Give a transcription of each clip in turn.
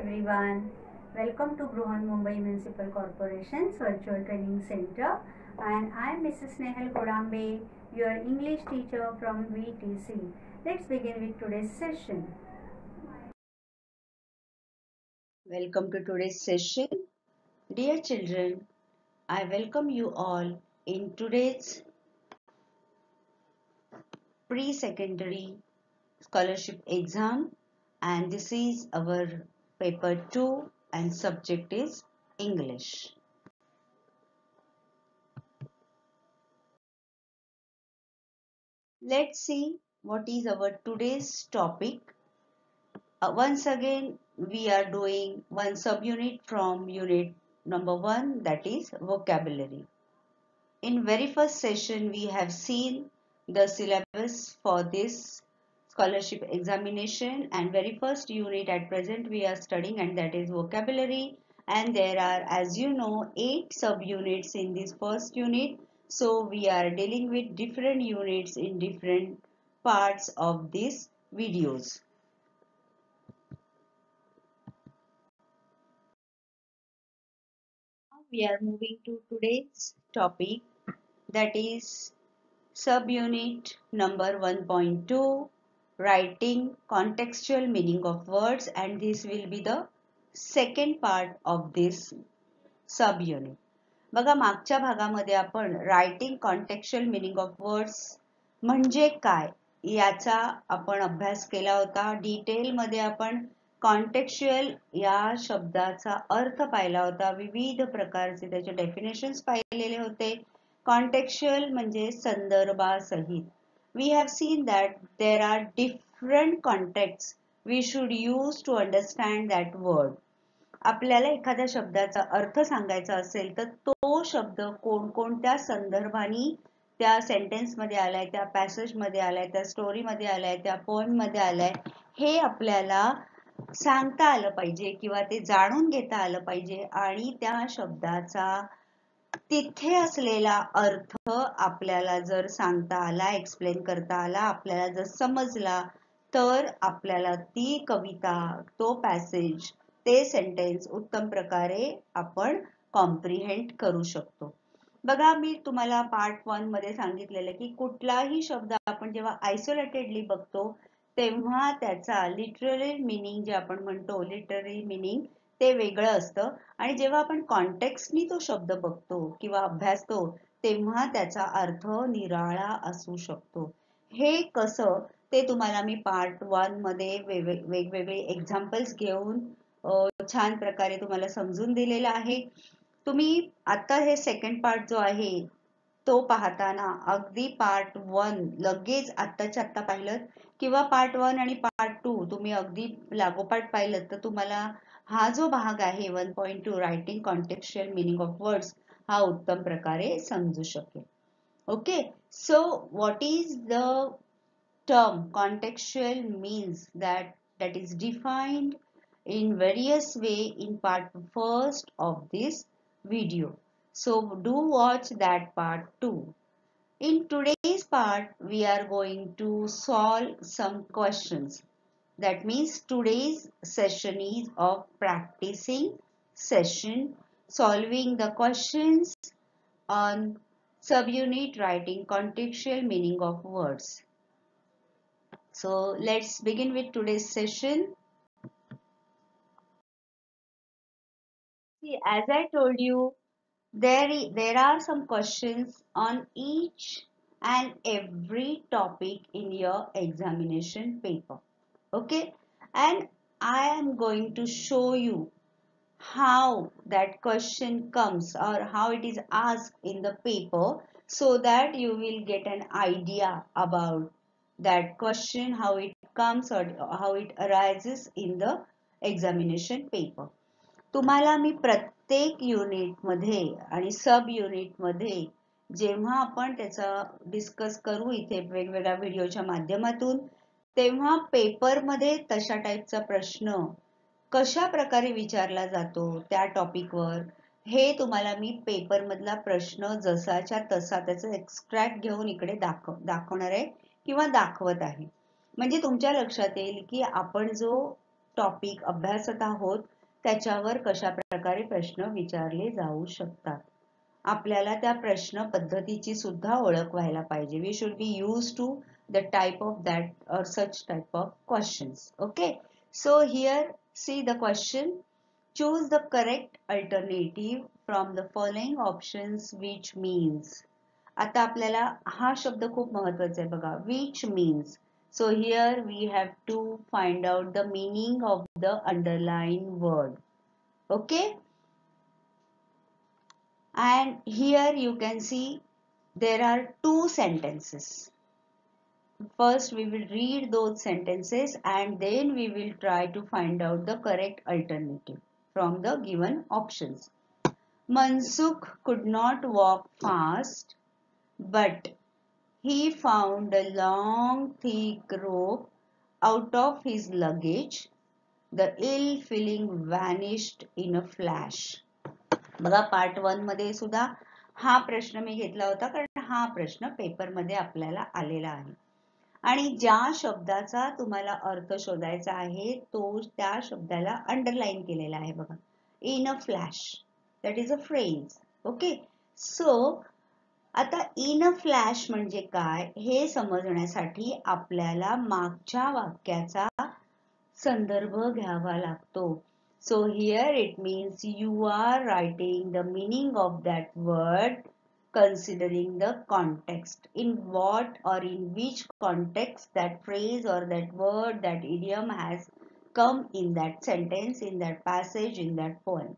everyone. Welcome to Bruhan Mumbai Municipal Corporation's Virtual Training Center, and I am Mrs. Nehal Kodambe, your English teacher from VTC. Let's begin with today's session. Welcome to today's session. Dear children, I welcome you all in today's pre-secondary scholarship exam, and this is our paper 2 and subject is English. Let's see what is our today's topic. Once again, we are doing one subunit from unit number 1, that is vocabulary. In very first session, we have seen the syllabus for this scholarship examination, and very first unit at present we are studying, and that is vocabulary. And there are, as you know, 8 subunits in this first unit. So we are dealing with different units in different parts of these videos. We are moving to today's topic, that is subunit number 1.2, writing contextual meaning of words, and this will be the second part of this subunit. बघा, मागच्या भागामध्ये आपण writing contextual meaning of words म्हणजे काय याचा आपण अभ्यास केला होता. डिटेलमध्ये आपण कॉन्टेक्स्चुअल या शब्दाचा अर्थ पाहिला होता, विविध प्रकारचे त्याचे डेफिनेशन्स पाहिलेले होते. कॉन्टेक्स्चुअल म्हणजे संदर्भासहित. We have seen that there are different context we should use to understand that word. आपल्याला एखाद्या शब्दाचा अर्थ सांगायचा असेल तर तो शब्द कोणकोणत्या संदर्भाने त्या सेंटेन्स मध्ये आलाय, त्या पॅसेज मध्ये आलाय, त्या स्टोरी मध्ये आलाय, त्या पोएम मध्ये आलाय, हे आपल्याला सांगता आलं पाहिजे किंवा ते जाणून घेता आलं पाहिजे. आणि त्या शब्दाचा तिथे असलेला अर्थ आपल्याला जर सांगता आला, एक्सप्लेन करता आला, आपल्याला जर समजला, तर आपल्याला ती कविता, तो पॅसेज, ते सेंटेन्स उत्तम प्रकारे आपण कॉम्प्रिहेंड करू शकतो. बघा, मी तुम्हाला पार्ट 1 मध्ये सांगितलेलं की कुठलाही शब्द आपण जेव्हा आयसोलेटेडली बघतो तेव्हा त्याचा लिटररी मिनिंग जे आपण म्हणतो, लिटररी मिनिंग ते वेगळं असतं, आणि जेव्हा आपण कॉन्टेक्स्टनी तो शब्द बघतो किंवा अभ्यासतो तेव्हा त्याचा अर्थ निराळा असू शकतो. हे कसं ते तुम्हाला मी पार्ट 1 मध्ये वेगवेगळे एक्झाम्पल्स घेऊन छान प्रकारे तुम्हाला समजून दिलेला आहे. तुम्ही आता हे सेकंड पार्ट जो आहे तो पाहताना अगदी पार्ट 1 लगेच आत्ताच्या आत्ता पाहिलं किंवा पार्ट 1 आणि पार्ट 2 तुम्ही अगदी लागोपाठ पाहिलं तर तुम्हाला हा जो भाग आहे 1.2 writing contextual meaning of words हा उत्तम प्रकारे समजू शकेल. Okay, so what is the term contextual means that is defined in various way in part first of this video. So do watch that part too. In today's part, we are going to solve some questions. That means today's session is of practicing session, solving the questions on subunit writing contextual meaning of words. So let's begin with today's session. See, as I told you, there are some questions on each and every topic in your examination paper. Okay, and I am going to show you how that question comes or how it is asked in the paper, so that you will get an idea about that question, how it comes or how it arises in the examination paper. तुम्हाला मी प्रत्येक unit मध्ये आणि sub unit मध्ये जेव्हा आपण त्याचा discuss करू इथे वेगवेगळ्या व्हिडिओच्या माध्यमातून, तेव्हा पेपर मध्ये तशा टाईपचा प्रश्न कशा प्रकारे विचारला जातो त्या टॉपिकवर, हे तुम्हाला मी पेपर मधला प्रश्न जसाच्या तसा त्याचा एक्स्ट्रॅक्ट घेऊन इकडे दाखवणार आहे किंवा दाखवत आहे. म्हणजे तुमच्या लक्षात येईल की आपण जो टॉपिक अभ्यासत आहोत त्याच्यावर कशा प्रकारे प्रश्न विचारले जाऊ शकतात. आपल्याला त्या प्रश्न पद्धतीची सुद्धा ओळख व्हायला पाहिजे. We should be used to the type of that or such type of questions. Okay, so here see the question. Choose the correct alternative from the following options, which means. आता आपल्याला हा शब्द खूप महत्वाचा आहे बघा, which means. So here we have to find out the meaning of the underlined word. Okay, and here you can see there are two sentences. First we will read those sentences and then we will try to find out the correct alternative from the given options. Mansukh could not walk fast, but he found a long thick rope out of his luggage. The ill feeling vanished in a flash. बघा part 1 मध्ये सुद्धा हा प्रश्न मी घेतला होता कारण हा प्रश्न पेपर मध्ये आपल्याला आलेला आहे आणि ज्या शब्दाचा तुम्हाला अर्थ शोधायचा आहे तो त्या शब्दाला अंडरलाईन केलेला आहे बघा, in a flash. That is a phrase. Okay, so आता इन अ फ्लॅश म्हणजे काय हे समजण्यासाठी आपल्याला मागच्या वाक्याचा संदर्भ घ्यावा लागतो. So here it means you are writing the meaning of that word considering the context. In what or in which context that phrase or that word, that idiom has come in that sentence, in that passage, in that poem.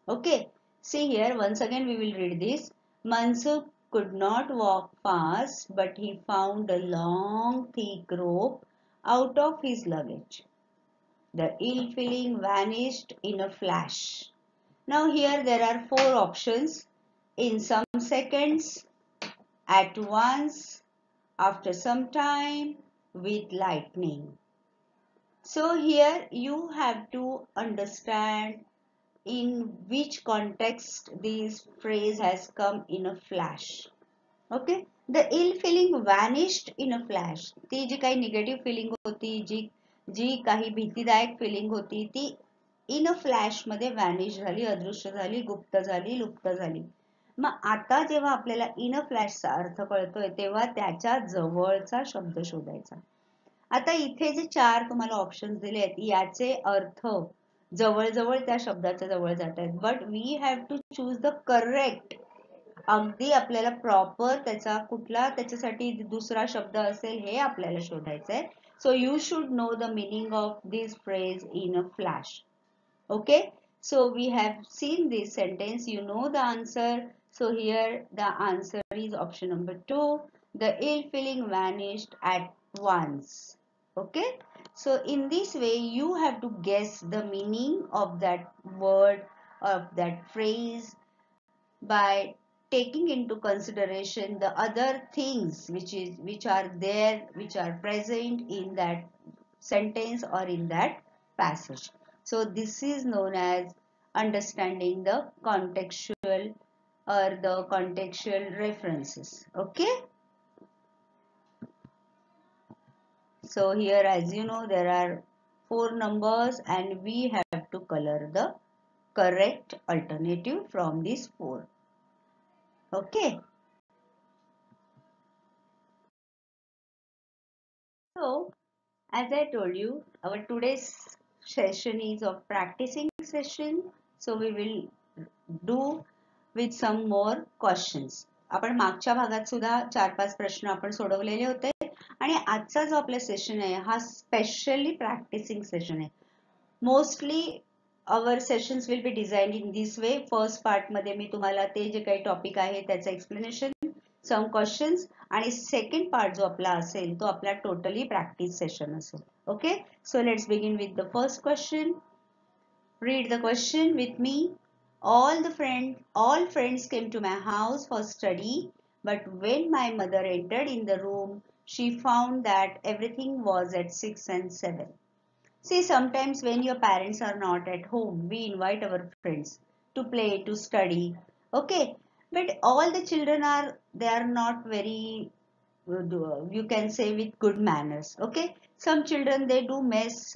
Okay, see here once again we will read this. Mansukh could not walk fast, but he found a long thick rope out of his luggage. The ill feeling vanished in a flash. Now here there are 4 options: in some seconds, at once, after some time, with lightning. So here you have to understand in which context this phrase has come in a flash. Okay, the ill feeling vanished in a flash. ती जी काही negative feeling होती, जी काही भीतीदायक feeling होती ती in a flash मध्ये vanish झाली, अदृश्य झाली, गुप्त झाली, लुप्त झाली. मग आता जेव्हा आपल्याला इन अ फ्लॅशचा अर्थ कळतोय तेव्हा त्याच्या जवळचा शब्द शोधायचा. आता इथे जे 4 तुम्हाला ऑप्शन्स दिले आहेत याचे अर्थ जवळजवळ त्या शब्दाच्या जवळ जात आहेत, but we have to choose the correct. अगदी आपल्याला प्रॉपर त्याचा कुठला त्याच्यासाठी दुसरा शब्द असेल हे आपल्याला शोधायचं आहे. So you should know the meaning of this phrase in a flash. Okay, so we have seen this sentence, you know the answer. So here the answer is option number 2. The ill feeling vanished at once. Okay, so in this way you have to guess the meaning of that word, of that phrase, by taking into consideration the other things which are there, which are present in that sentence or in that passage. So this is known as understanding the contextual or the contextual references. Okay, so here as you know there are 4 numbers and we have to color the correct alternative from these 4. Okay, so as I told you, our today's session is of practicing session. So we will do with some more questions. आपण मागच्या भागात सुद्धा 4-5 प्रश्न आपण सोडवलेले होते आणि आजचा जो आपला सेशन आहे हा स्पेशली प्रॅक्टिसिंग सेशन आहे. Mostly our sessions will be designed in this way. First part मध्ये मी तुम्हाला ते जे काही टॉपिक आहे त्याचं एक्सप्लेनेशन, सम क्वेश्चन्स, आणि सेकंड पार्ट जो आपला असेल तो आपला टोटली प्रॅक्टिस सेशन असेल. Okay, so let's begin with the first question. Read the question with me. All friends came to my house for study, but when my mother entered in the room, she found that everything was at 6 and 7. See, sometimes when your parents are not at home, we invite our friends to play, to study. Okay, but all the children they are not very, you can say, with good manners. Okay, some children they do mess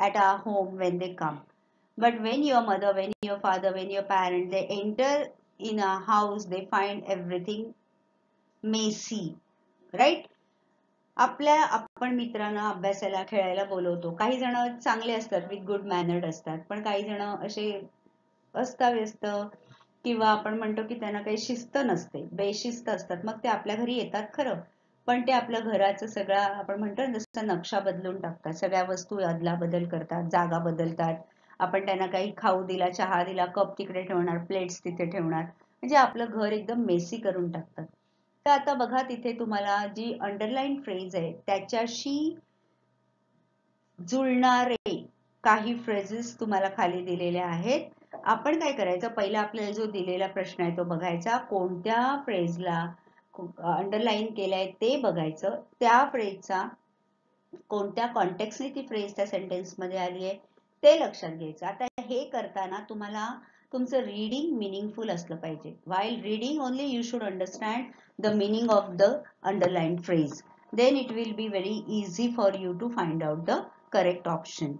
at our home when they come. But when your mother, when your father, when your parent, they enter in a house, they find everything messy, right? आपण मित्रांना अभ्यासाला खेळायला बोलवतो. काही जण चांगले असतात, with good mannered असतात, पण काही जण असे अस्ताव्यस्त किंवा आपण म्हणतो की त्यांना काही शिस्त नसते, बेशिस्त असतात. मग ते आपल्या घरी येतात खरं, पण ते आपल्या घराचं सगळा आपण म्हणतो ना जसं नक्षा बदलून टाकतात. सगळ्या वस्तू अदला बदल करतात, जागा बदलतात. आपण त्यांना काही खाऊ दिला, चहा दिला, कप तिकडे ठेवणार, प्लेट्स तिथे ठेवणार, म्हणजे आपलं घर एकदम मेसी करून टाकतात. तर आता बघा तिथे तुम्हाला जी अंडरलाईन फ्रेज आहे त्याच्याशी जुळणारे काही फ्रेजेस तुम्हाला खाली दिलेले आहेत. आपण काय करायचं, पहिला आपल्याला जो दिलेला प्रश्न आहे तो बघायचा, कोणत्या फ्रेजला अंडरलाईन केलंय ते बघायचं, त्या फ्रेजचा कोणत्या कॉन्टेक्स्टने ती फ्रेज त्या सेंटेन्स मध्ये आली आहे ते लक्षात घ्यायचं. आता हे करताना तुम्हाला तुमचं रीडिंग मिनिंगफुल असलं पाहिजे. While reading only you should understand the meaning of the underline phrase. Then it will be very easy for you to find out the correct option.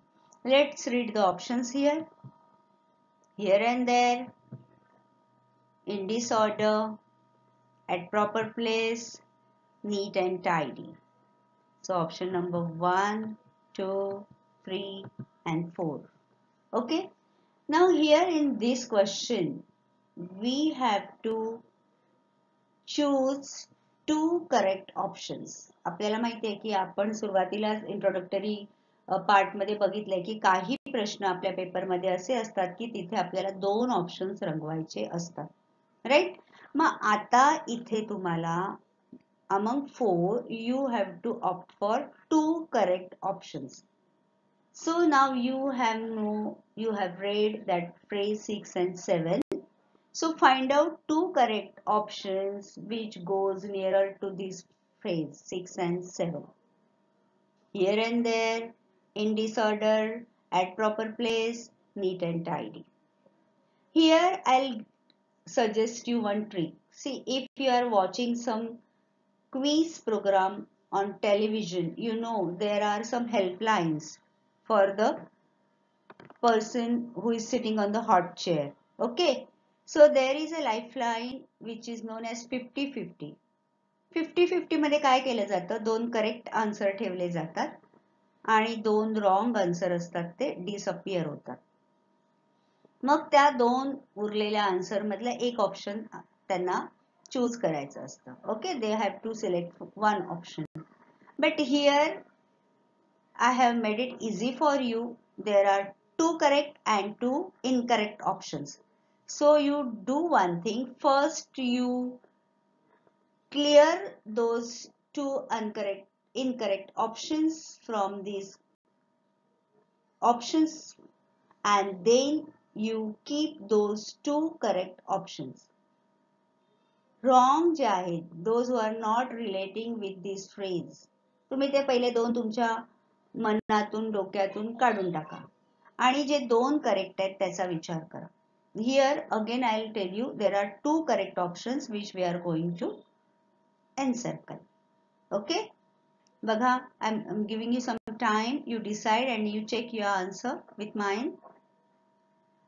Let's read the options here. Here and there, in disorder, at proper place, neat and tidy. So option number 1, 2, 3 and 4. Okay. Now here in this question, we have to choose two correct options. आपल्याला माहिती आहे की आपण सुरुवातीला introductory part मध्ये बघितलंय की काही प्रश्न आपल्या पेपर मध्ये असे असतात की तिथे आपल्याला दोन ऑप्शन्स रंगवायचे असतात, राईट? मग आता इथे तुम्हाला among 4 you have to opt for two correct options. So now you have read that phrase 6 and 7. So find out two correct options which goes nearer to this phrase 6 and 7. Here and there, in disorder, at proper place, neat and tidy. Here I'll suggest you one trick. See, if you are watching some quiz program on television, you know there are some helplines for the person who is sitting on the hot chair. Okay. So there is a lifeline which is known as 50-50. 50-50 मध्ये काय केलं जातं, दोन correct answer ठेवले जातात आणि दोन wrong answer असतात ते डिसअपियर होतात. मग त्या दोन उरलेल्या आन्सर मधला एक ऑप्शन त्यांना चूज करायचं असतं. Okay, they have to select one option. But here I have made it easy for you. There are two correct and two incorrect options. So you do one thing. First you clear those two incorrect options from these options and then you keep those two correct options. Wrong जे आहेत, those who are not relating with this phrase, तुम्ही ते पहिले दोन तुमच्या मनातून डोक्यातून काढून टाका आणि जे दोन करेक्ट आहेत त्याचा विचार करा. Here again I will tell you there are two correct options which we are going to encircle. Okay, बघा, I'm giving you some time, you decide and you check your answer with mine.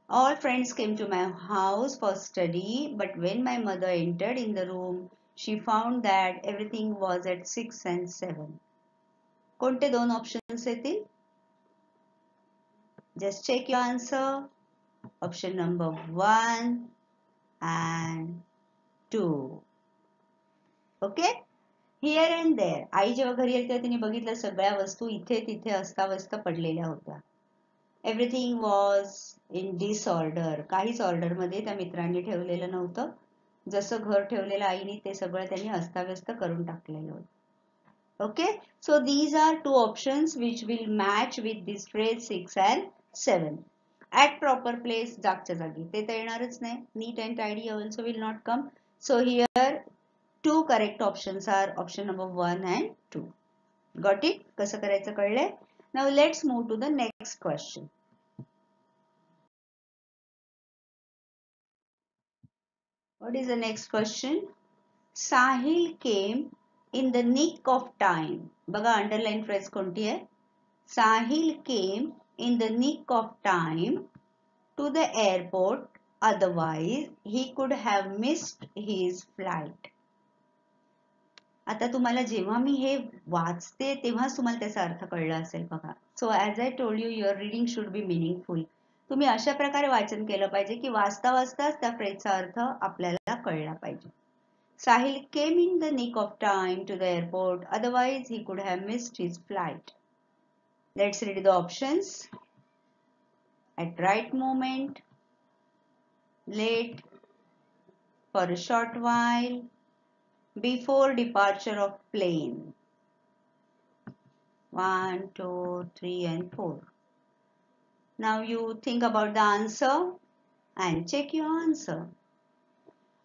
All friends came to my house for study, but when my mother entered in the room, she found that everything was at 6 and 7. कोणते दोन options येतील? Just check your answer. Option number 1 and 2. Okay? Here and there. आई जेव्हा घरी येते तिने बघितलं सगळ्या वस्तू इथे तिथे अस्ताव्यस्त पडलेल्या होत्या. Everything was in disorder. काहीच ऑर्डर मध्ये त्या मित्रांनी ठेवलेलं नव्हतं. जसं घर ठेवलेलं आईने ते सगळं त्यांनी अस्ताव्यस्त करून टाकलेलं होतं. Okay, so these are two options which will match with this phrase 6 and 7. At proper place, जागच्या जागी ते तर येणारच नाही. Neat and tidy also will not come. So here two correct options are option number 1 and 2. Got it? कसं करायचं कळलंय? Now let's move to the next question. What is the next question? Sahil came in the nick of time. बघा underline phrase कोणती आहे? Sahil came in the nick of time to the airport, otherwise he could have missed his flight. आता तुम्हाला जेव्हा मी हे वाचते तेव्हाच तुम्हाला त्याचा अर्थ कळला असेल बघा. So as I told you, your reading should be meaningful. तुम्ही अशा प्रकारे वाचन केलं पाहिजे की वाचता वाचताच त्या फ्रेजचा अर्थ आपल्याला कळला पाहिजे. Sahil came in the nick of time to the airport, otherwise he could have missed his flight. Let's read the options. At right moment, late, for a short while, before departure of plane. 1, 2, 3 and 4. Now you think about the answer and check your answer.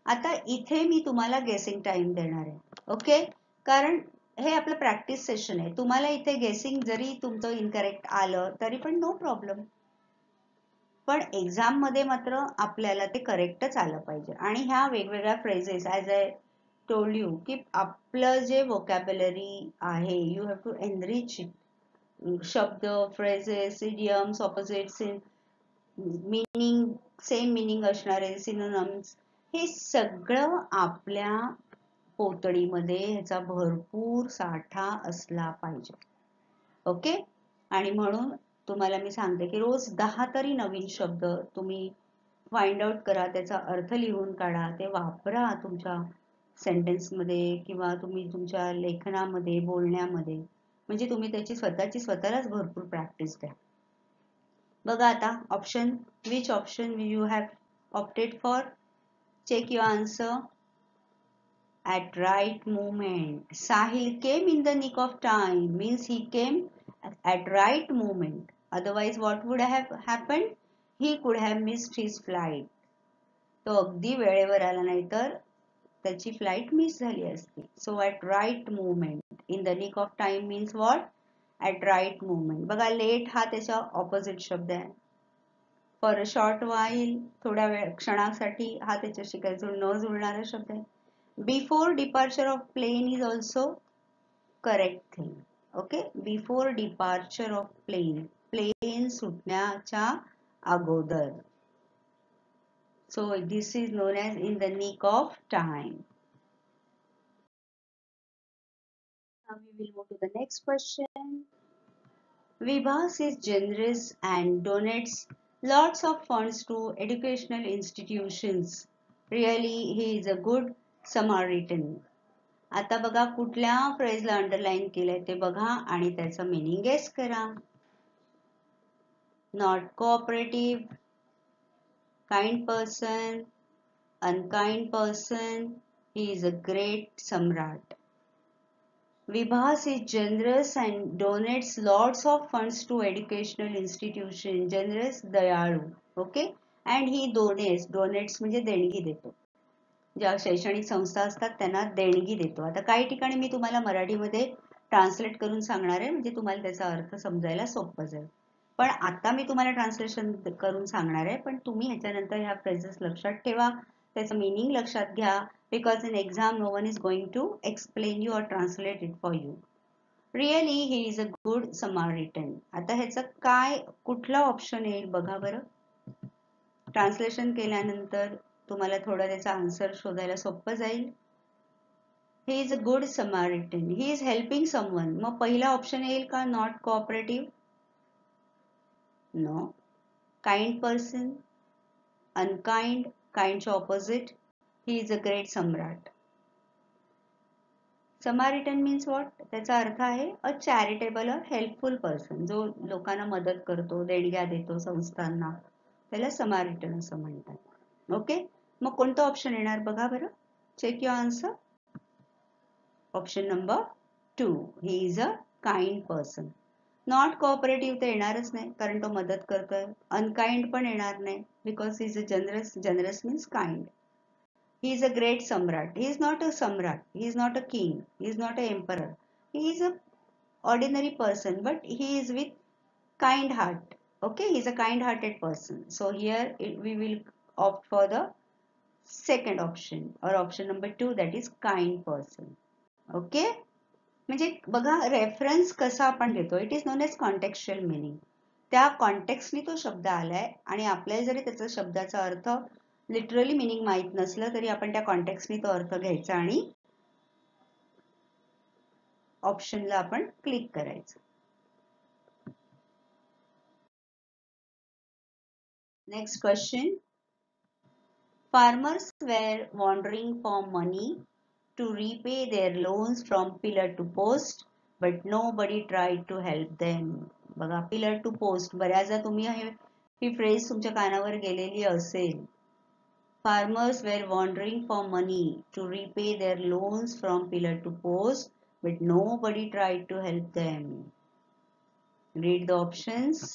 आता इथे मी तुम्हाला गेसिंग time देणार आहे. Okay, कारण हे आपलं practice session आहे. तुम्हाला इथे गेसिंग जरी तुमचं इनकरेक्ट आलं तरी पण नो प्रॉब्लेम, पण एक्झाम मध्ये मात्र आपल्याला ते करेक्टच आलं पाहिजे. आणि ह्या वेगवेगळ्या phrases, as I told you, की आपलं जे वोकॅब्युलरी आहे, you have to enrich it. शब्द, phrases, idioms, opposites, meaning, same meaning असणारे सिनोनिम्स, हे सगळं आपल्या पोतडीमध्ये ह्याचा भरपूर साठा असला पाहिजे. ओके, आणि म्हणून तुम्हाला मी सांगते की रोज 10 तरी नवीन शब्द तुम्ही फाइंड आउट करा, त्याचा अर्थ लिहून काढा, ते वापरा तुमच्या सेंटेन्समध्ये किंवा तुम्ही तुमच्या लेखनामध्ये, बोलण्यामध्ये. म्हणजे तुम्ही त्याची स्वतःलाच भरपूर प्रॅक्टिस द्या. बघा आता option, which option you have opted for. Check your answer. At right moment. Sahil came in the nick of time means he came at right moment. Otherwise what would have happened? He could have missed his flight. तो अगदी वेळेवर आला नाही तर त्याची flight miss झाली असती. So at right moment. In the nick of time means what? At right moment. बघा late हा त्याचा ऑपोजिट शब्द आहे. फॉर अ शॉर्ट वाईल, थोड्या वेळ, क्षणासाठी, हा त्याच्याशी काही न जुळणारा शब्द आहे. Before departure of plane is also correct thing. Okay, before departure of plane, plane सुटण्याच्या अगोदर. So this is known as in the nick of time. Now we will move to the next question. Vibhas is generous and donates lots of funds to educational institutions. Really, he is a good Samaritan. आता बघा कुठल्या फ्रेजला underline केलंय ते बघा आणि त्याचं meaning guess करा. Not cooperative, kind person, unkind person, he is a great Samrat. Vibhas is generous and donates lots of funds to educational institutions. Generous, दयाळू. Okay, and he donates म्हणजे देणगी देतो. ज्या शैक्षणिक संस्था असतात त्यांना देणगी देतो. आता काही ठिकाणी मी तुम्हाला मराठीमध्ये ट्रान्सलेट करून सांगणार आहे, म्हणजे तुम्हाला त्याचा अर्थ समजायला सोपं जाईल. पण आता मी तुम्हाला ट्रान्सलेशन करून सांगणार आहे, पण तुम्ही ह्याच्यानंतर ह्या फ्रेजेस लक्षात ठेवा, त्याचं मीनिंग लक्षात घ्या. Because in exam no one is going to explain you or translate it for you. Really he is a good Samaritan. आता ह्याचं काय, कुठला ऑप्शन येईल बघा बरं. ट्रान्सलेशन केल्यानंतर तुम्हाला थोडा त्याचा आन्सर शोधायला सोपं जाईल. He is a good Samaritan. He is helping someone. मग पहिला ऑप्शन येईल का, not cooperative? No. Kind person, unkind, काइंडच्या opposite. He is a great Samrat. Samaritan means what? त्याचा अर्थ आहे अ चॅरिटेबल और हेल्पफुल पर्सन, जो लोकांना मदत करतो, देणग्या देतो संस्थांना, त्याला समारिटन असं म्हणतात. ओके, मग कोणतं ऑप्शन येणार बघा बरं. Check your answer. Option number 2. He is a kind person. Not cooperative तर येणारच नाही कारण तो मदत करतोय. अनकाइंड पण येणार नाही because he is a generous. Generous means kind. He is a great Samrat. He is not a Samrat. He is not a king. He is not an emperor. He is a ordinary person, but he is with kind heart. Okay, he is a kind-hearted person. So here we will opt for the second option or option number 2, that is kind person. Okay, म्हणजे बघा reference कसा आपण देतो. It is known as contextual meaning. त्या कॉन्टेक्स्टनी तो शब्द आलाय आणि आपल्याला जरी त्याचा शब्दाचा अर्थ लिटरली मिनिंग माहित नसलं तरी आपण त्या कॉन्टेक्स्टनी तो अर्थ घ्यायचा आणि ऑप्शनला आपण क्लिक करायचं. Next question. Farmers were wandering for money to repay their loans from pillar to post, but nobody tried to help them. बघा, pillar to post बऱ्याचदा तुम्ही ही फ्रेज तुमच्या कानावर गेलेली असेल. Farmers were wandering for money to repay their loans from pillar to post, but nobody tried to help them. Read the options.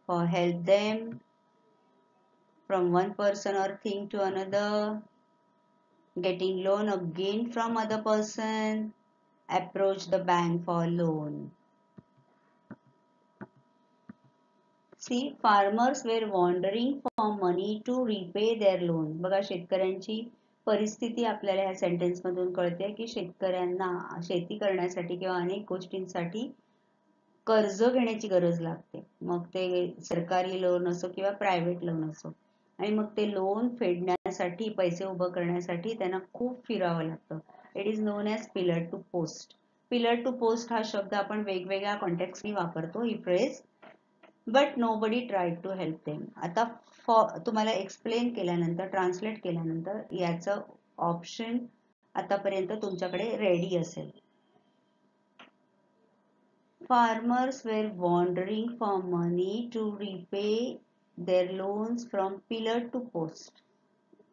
For help them, from one person or thing to another, getting loan again from other person, approach the bank for loan. See, farmers were wandering for money to repay their loan. बघा, शेतकऱ्यांची परिस्थिती आपल्याला या sentence मधून कळते की शेतकऱ्यांना शेती करण्यासाठी किंवा अनेक गोष्टींसाठी कर्ज घेण्याची गरज लागते. मग ते सरकारी लोन असो किंवा प्रायव्हेट लोन असो, आणि मग ते लोन फेडण्यासाठी पैसे उभं करण्यासाठी त्यांना खूप फिरावं लागतं. It is known as pillar to post. Pillar to post हा शब्द आपण वेगवेगळ्या कॉन्टेक्स्टनी वापरतो ही phrase. But nobody tried to help them. आता तुम्हाला एक्सप्लेन केल्यानंतर, ट्रान्सलेट केल्यानंतर याचं ऑप्शन आतापर्यंत तुमच्याकडे रेडी असेल. Farmers were wandering for money to repay their loans from pillar to post.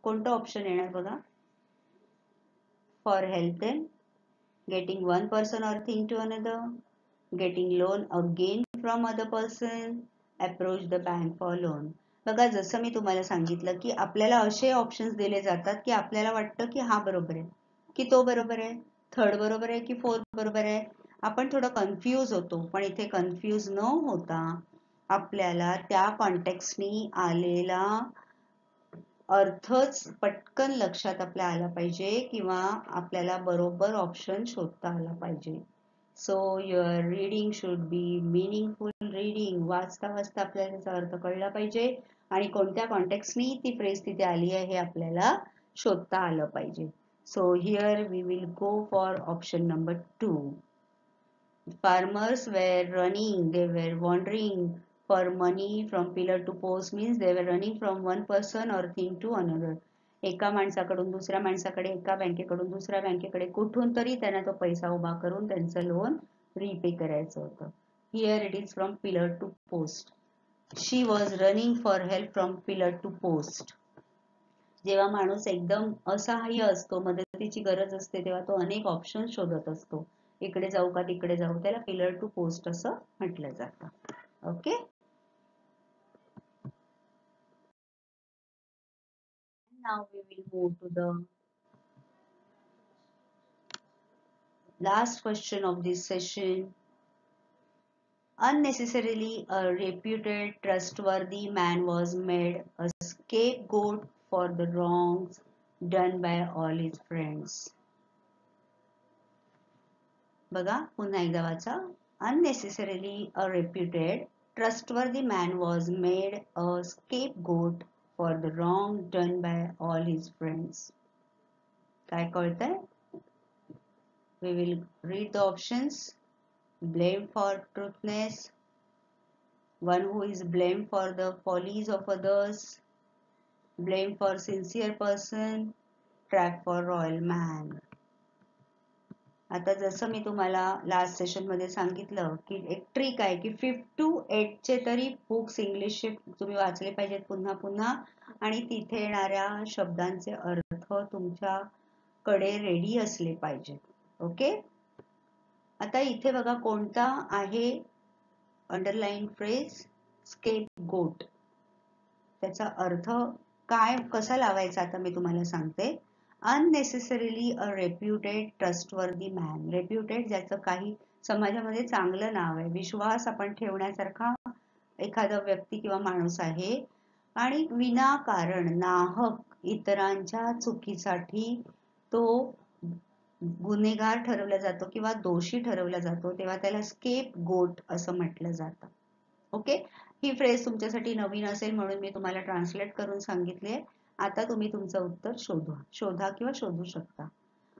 कोणतं ऑप्शन येणार बघा? For help them, getting one person or thing to another, getting loan again from other person, approach the bank for loan. बघा, जसं मी तुम्हाला सांगितलं की आपल्याला असे ऑप्शन्स दिले जातात की आपल्याला वाटतं की हा बरोबर आहे, की तो बरोबर आहे, थर्ड बरोबर आहे की फोर्थ बरोबर आहे. आपण थोडं कन्फ्यूज होतो, पण इथे कन्फ्यूज न होता आपल्याला त्या कॉन्टेक्स्टनी आलेला अर्थच पटकन लक्षात आपल्या आला पाहिजे किंवा आपल्याला बरोबर ऑप्शन शोधता आला पाहिजे. So your reading should be meaningful reading. वाचता वाचता आपल्याला त्याचा अर्थ कळला पाहिजे आणि कोणत्या कॉन्टेक्स्टनी ती फ्रेज तिथे आली आहे हे आपल्याला शोधता आलं पाहिजे. So here we will go for option number 2. Farmers were running, they were wandering for money from pillar to post means they were running from one person or thing to another. एका माणसाकडून दुसऱ्या माणसाकडे, एका बँकेकडून दुसऱ्या बँकेकडे, कुठून तरी त्यांना तो पैसा उभा करून त्यांचं लोन रीपे करायचं होतं. Here it is from pillar to post. She was running for help from pillar to post. जेव्हा माणूस एकदम असहाय्य असतो, मदतीची गरज असते, तेव्हा तो अनेक ऑप्शन शोधत असतो. इकडे जाऊ का तिकडे जाऊ, त्याला पिलर टू पोस्ट असं म्हटलं जातं. Okay. Now we will move to the last question of this session. Unnecessarily, a reputed, trustworthy man was made a scapegoat for the wrongs done by all his friends. बघा, पुन्हा एकदा वाचा. Unnecessarily, a reputed, trustworthy man was made a scapegoat for the wrong done by all his friends. काय कळतंय? We will read the options. Blamed for truthness, one who is blamed for the follies of others, blamed for sincere person, trap for royal man. आता जसं मी तुम्हाला last session मध्ये सांगितलं की एक trick आहे की 5 to 8 चे तरी बुक्स इंग्लिशचे तुम्ही वाचले पाहिजेत पुन्हा पुन्हा, आणि तिथे येणाऱ्या शब्दांचे अर्थ तुमच्याकडे रेडी असले पाहिजेत. ओके. आता इथे बघा कोणता आहे अंडरलाईन फ्रेज? स्केपगोट. त्याचा अर्थ काय कसा लावायचा आता मी तुम्हाला सांगते. अननेसेसरीली अ रेप्युटेड ट्रस्टवर्दी मॅन. रेप्युटेड ज्याचं काही समाजामध्ये चांगलं नाव आहे, विश्वास आपण ठेवण्यासारखा एखादा व्यक्ती किंवा माणूस आहे, आणि विनाकारण नाहक इतरांच्या चुकीसाठी तो गुन्हेगार ठरवला जातो किंवा दोषी ठरवला जातो, तेव्हा त्याला स्केप गोट असं म्हटलं जातं. ओके, ही फ्रेज तुमच्यासाठी नवीन असेल म्हणून मी तुम्हाला ट्रान्सलेट करून सांगितले. आता तुम्ही तुमचं उत्तर शोधा किंवा शोधू शकता.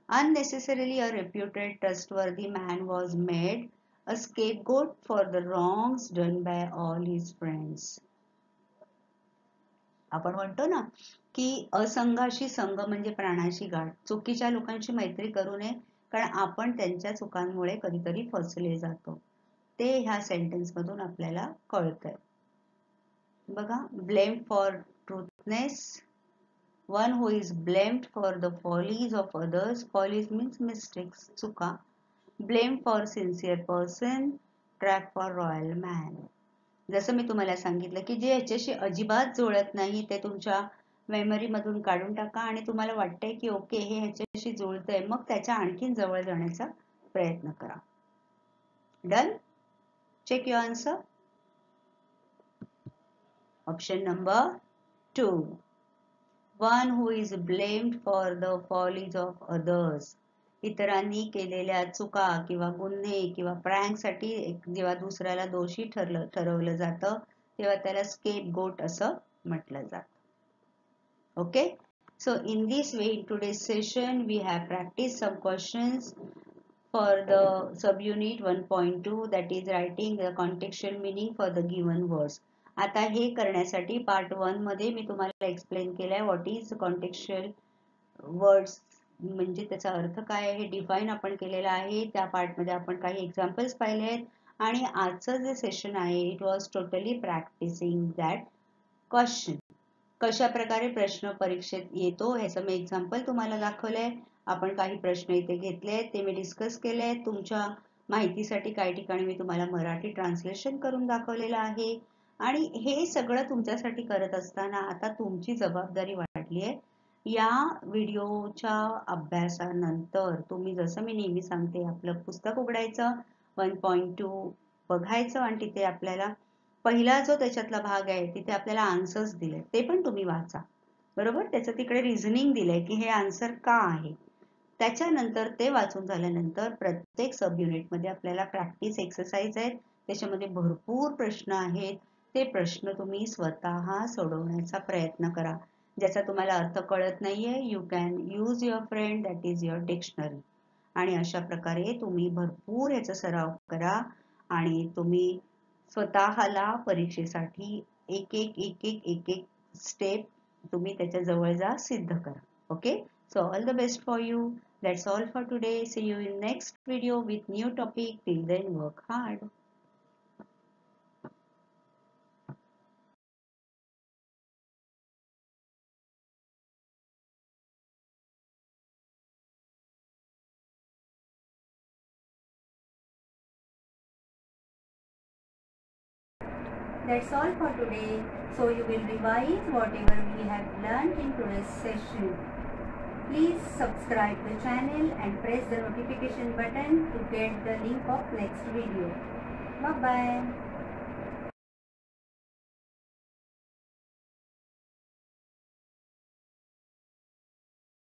Unnecessarily a reputed trustworthy man was made a scapegoat for the wrongs done by all his friends. आपण म्हणतो ना की असंघाशी संघ म्हणजे प्राणाशी गाठ. चुकीच्या लोकांशी मैत्री करू नये, कारण आपण त्यांच्या चुकांमुळे कधीतरी फसले जातो. ते ह्या सेंटेन्स मधून आपल्याला कळतंय. बघा, blame for truthness, one who is blamed for the follies of others, follies means mistakes, चुका. Blame for sincere person, track for royal man. जसं मी तुम्हाला सांगितलं की जे याच्याशी अजिबात जुळत नाही ते तुमच्या मेमरी मधून काढून टाका आणि तुम्हाला वाटतंय की ओके हे ह्याच्याशी जुळतंय, मग त्याच्या आणखीन जवळ जाण्याचा प्रयत्न करा. Done? Check your answer. Option number 2, one who is blamed for the follies of others. इतरांनी केलेल्या चुका किंवा गुन्हे किंवा प्रँक साठी जेव्हा दुसऱ्याला दोषी ठरवलं जातं तेव्हा त्याला स्केपगोट असं म्हटलं जातं. Okay, so in this way in today's session we have practice some questions for the subunit 1.2 that is writing the contextual meaning for the given words. आता हे करण्यासाठी पार्ट 1 मध्ये मी तुम्हाला एक्सप्लेन केलंय व्हॉट इज कॉन्टेक्स्चुअल वर्ड्स, म्हणजे त्याचा अर्थ काय आहे हे डिफाईन आपण केलेला आहे. त्या पार्ट मध्ये आपण काही एक्झाम्पल्स पाहिले आहेत आणि आजचं जे सेशन आहे it was totally practising that question. कशा प्रकारे प्रश्न परीक्षेत येतो ह्याचं मी एक्झाम्पल तुम्हाला दाखवलंय. आपण काही प्रश्न इथे घेतले ते मी डिस्कस केले. तुमच्या माहितीसाठी काही ठिकाणी मी तुम्हाला मराठी ट्रान्सलेशन करून दाखवलेलं आहे. आणि हे सगळं तुमच्यासाठी करत असताना आता तुमची जबाबदारी वाढली आहे. या व्हिडिओच्या अभ्यासानंतर तुम्ही, जसं मी नेहमी सांगते, आपलं पुस्तक उघडायचं, 1.2 बघायचं आणि तिथे आपल्याला पहिला जो त्याच्यातला भाग आहे तिथे आपल्याला आन्सर्स दिले ते पण तुम्ही वाचा. बरोबर, त्याचं तिकडे रिझनिंग दिलंय की हे आन्सर का आहे. त्याच्यानंतर ते वाचून झाल्यानंतर प्रत्येक सब युनिट मध्ये आपल्याला प्रॅक्टिस एक्सरसाइज आहेत, त्याच्यामध्ये भरपूर प्रश्न आहेत. ते प्रश्न तुम्ही स्वतः सोडवण्याचा प्रयत्न करा. ज्याचा तुम्हाला अर्थ कळत नाहीये you can use your friend that is your dictionary. आणि अशा प्रकारे तुम्ही भरपूर याचा सराव करा आणि तुम्ही स्वतःला परीक्षेसाठी एक एक स्टेप तुम्ही त्याच्या जवळ जा, सिद्ध करा. Okay, so all the best for you. That's all for today. See you in next video with new topic. Till then, work hard. That's all for today. So you will revise whatever we have learned in today's session. Please subscribe the channel and press the notification button to get the link of next video. Bye bye.